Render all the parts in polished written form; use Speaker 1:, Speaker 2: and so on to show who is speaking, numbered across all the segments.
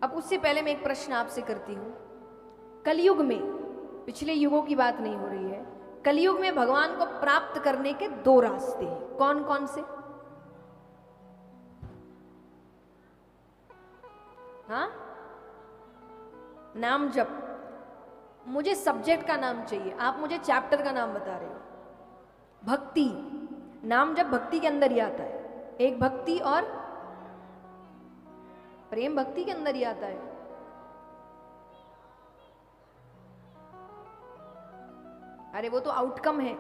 Speaker 1: अब उससे पहले मैं एक प्रश्न आपसे करती हूं। कलयुग में, पिछले युगों की बात नहीं हो रही है, कलयुग में भगवान को प्राप्त करने के दो रास्ते हैं, कौन कौन से? हाँ, नाम जप। मुझे सब्जेक्ट का नाम चाहिए, आप मुझे चैप्टर का नाम बता रहे हो। भक्ति, नाम जप भक्ति के अंदर ही आता है। एक भक्ति और प्रेम भक्ति के अंदर ही आता है। अरे वो तो आउटकम है।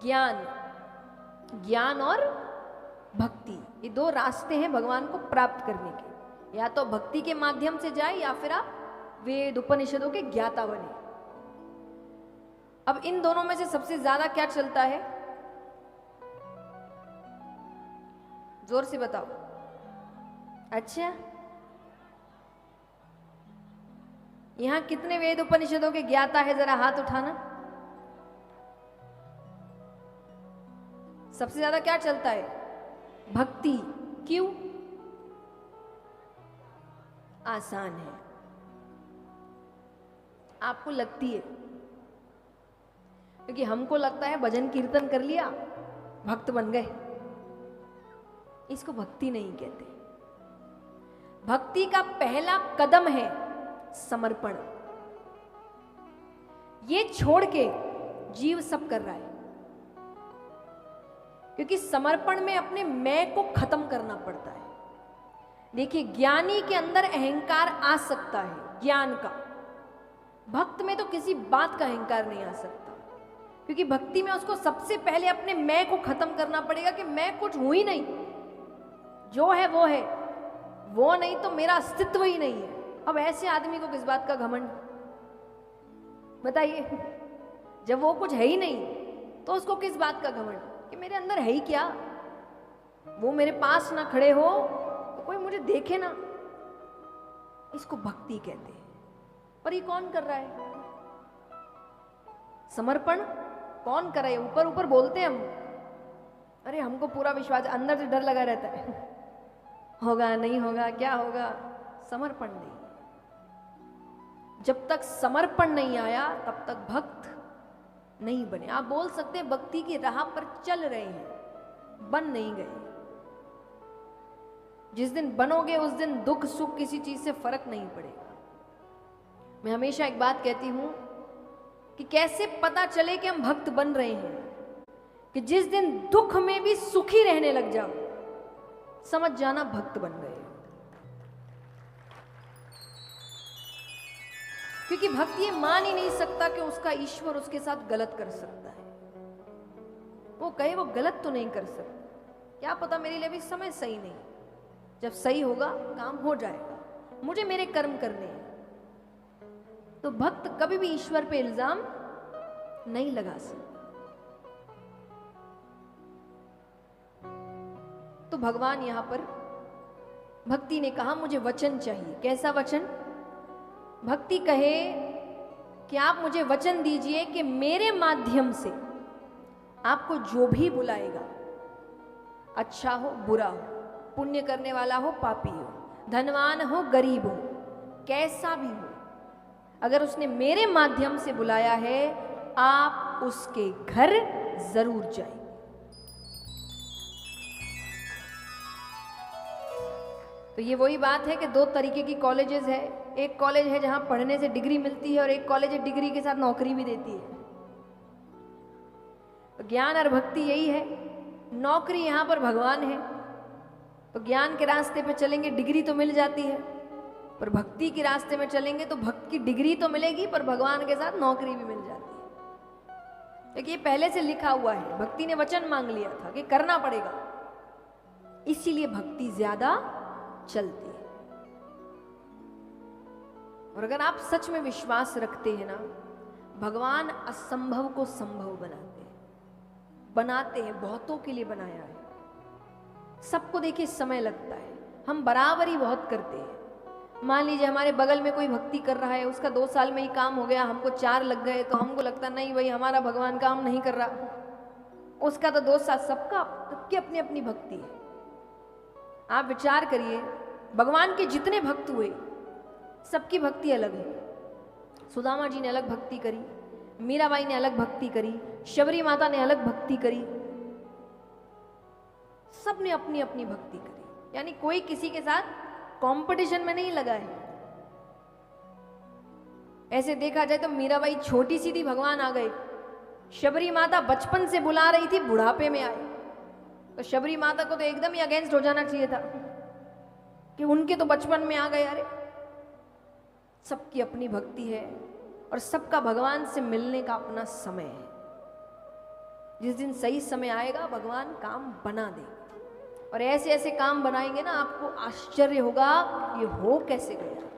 Speaker 1: ज्ञान, ज्ञान और भक्ति, ये दो रास्ते हैं भगवान को प्राप्त करने के। या तो भक्ति के माध्यम से जाए या फिर आप वेद उपनिषदों के ज्ञाता बने। अब इन दोनों में से सबसे ज्यादा क्या चलता है? जोर से बताओ। अच्छा, यहां कितने वेद उपनिषदों के ज्ञाता है? जरा हाथ उठाना। सबसे ज्यादा क्या चलता है? भक्ति। क्यों? आसान है। आपको लगती है, क्योंकि हमको लगता है भजन कीर्तन कर लिया भक्त बन गए। इसको भक्ति नहीं कहते। भक्ति का पहला कदम है समर्पण। ये छोड़ के जीव सब कर रहा है, क्योंकि समर्पण में अपने मैं को खत्म करना पड़ता है। देखिए, ज्ञानी के अंदर अहंकार आ सकता है, ज्ञान का। भक्त में तो किसी बात का अहंकार नहीं आ सकता, क्योंकि भक्ति में उसको सबसे पहले अपने मैं को खत्म करना पड़ेगा कि मैं कुछ हूं ही नहीं, जो है, वो नहीं तो मेरा अस्तित्व ही नहीं है। अब ऐसे आदमी को किस बात का घमंड? बताइए, जब वो कुछ है ही नहीं तो उसको किस बात का घमंड कि मेरे अंदर है ही क्या? वो मेरे पास ना खड़े हो तो कोई मुझे देखे ना। इसको भक्ति कहते हैं। पर ये कौन कर रहा है? समर्पण कौन कर रहा है? ऊपर ऊपर बोलते हैं हम, अरे हमको पूरा विश्वास, अंदर से डर लगा रहता है होगा नहीं होगा, क्या होगा। समर्पण नहीं। जब तक समर्पण नहीं आया तब तक भक्त नहीं बने। आप बोल सकते हैं भक्ति की राह पर चल रहे हैं, बन नहीं गए। जिस दिन बनोगे उस दिन दुख सुख किसी चीज से फर्क नहीं पड़ेगा। मैं हमेशा एक बात कहती हूं कि कैसे पता चले कि हम भक्त बन रहे हैं? कि जिस दिन दुख में भी सुखी रहने लग जाओ, समझ जाना भक्त बन गए। क्योंकि भक्त ये मान ही नहीं सकता कि उसका ईश्वर उसके साथ गलत कर सकता है। वो कहे वो गलत तो नहीं कर सकता, क्या पता मेरे लिए भी समय सही नहीं। जब सही होगा काम हो जाएगा, मुझे मेरे कर्म करने हैं। तो भक्त कभी भी ईश्वर पे इल्जाम नहीं लगा सकता। तो भगवान यहां पर, भक्ति ने कहा मुझे वचन चाहिए। कैसा वचन? भक्ति कहे कि आप मुझे वचन दीजिए कि मेरे माध्यम से आपको जो भी बुलाएगा, अच्छा हो बुरा हो, पुण्य करने वाला हो पापी हो, धनवान हो गरीब हो, कैसा भी हो, अगर उसने मेरे माध्यम से बुलाया है, आप उसके घर जरूर जाइए। तो ये वही बात है कि दो तरीके की कॉलेजेस है। एक कॉलेज है जहां पढ़ने से डिग्री मिलती है, और एक कॉलेज है डिग्री के साथ नौकरी भी देती है। तो ज्ञान और भक्ति यही है। नौकरी यहां पर भगवान है, तो ज्ञान के रास्ते पे चलेंगे डिग्री तो मिल जाती है, पर भक्ति के रास्ते में चलेंगे तो भक्त की डिग्री तो मिलेगी, पर भगवान के साथ नौकरी भी मिल जाती है। क्योंकि ये पहले से लिखा हुआ है। भक्ति ने वचन मांग लिया था कि करना पड़ेगा, इसीलिए भक्ति ज्यादा चलती है। और अगर आप सच में विश्वास रखते हैं ना, भगवान असंभव को संभव बनाते हैं, बहुतों के लिए बनाया है। सबको देखिए समय लगता है, हम बराबरी बहुत करते हैं। मान लीजिए हमारे बगल में कोई भक्ति कर रहा है, उसका 2 साल में ही काम हो गया, हमको 4 लग गए, तो हमको लगता नहीं भाई हमारा भगवान काम नहीं कर रहा, उसका तो 2 साल। सबकी अपनी अपनी भक्ति है। आप विचार करिए, भगवान के जितने भक्त हुए सबकी भक्ति अलग है। सुदामा जी ने अलग भक्ति करी, मीराबाई ने अलग भक्ति करी, शबरी माता ने अलग भक्ति करी, सब ने अपनी अपनी भक्ति करी। यानी कोई किसी के साथ कंपटीशन में नहीं लगा है। ऐसे देखा जाए तो मीराबाई छोटी सी थी, भगवान आ गए। शबरी माता बचपन से बुला रही थी, बुढ़ापे में आए। तो शबरी माता को तो एकदम ही अगेंस्ट हो जाना चाहिए था कि उनके तो बचपन में आ गए। अरे सबकी अपनी भक्ति है और सबका भगवान से मिलने का अपना समय है। जिस दिन सही समय आएगा भगवान काम बना देगा, और ऐसे ऐसे काम बनाएंगे ना, आपको आश्चर्य होगा ये हो कैसे गया।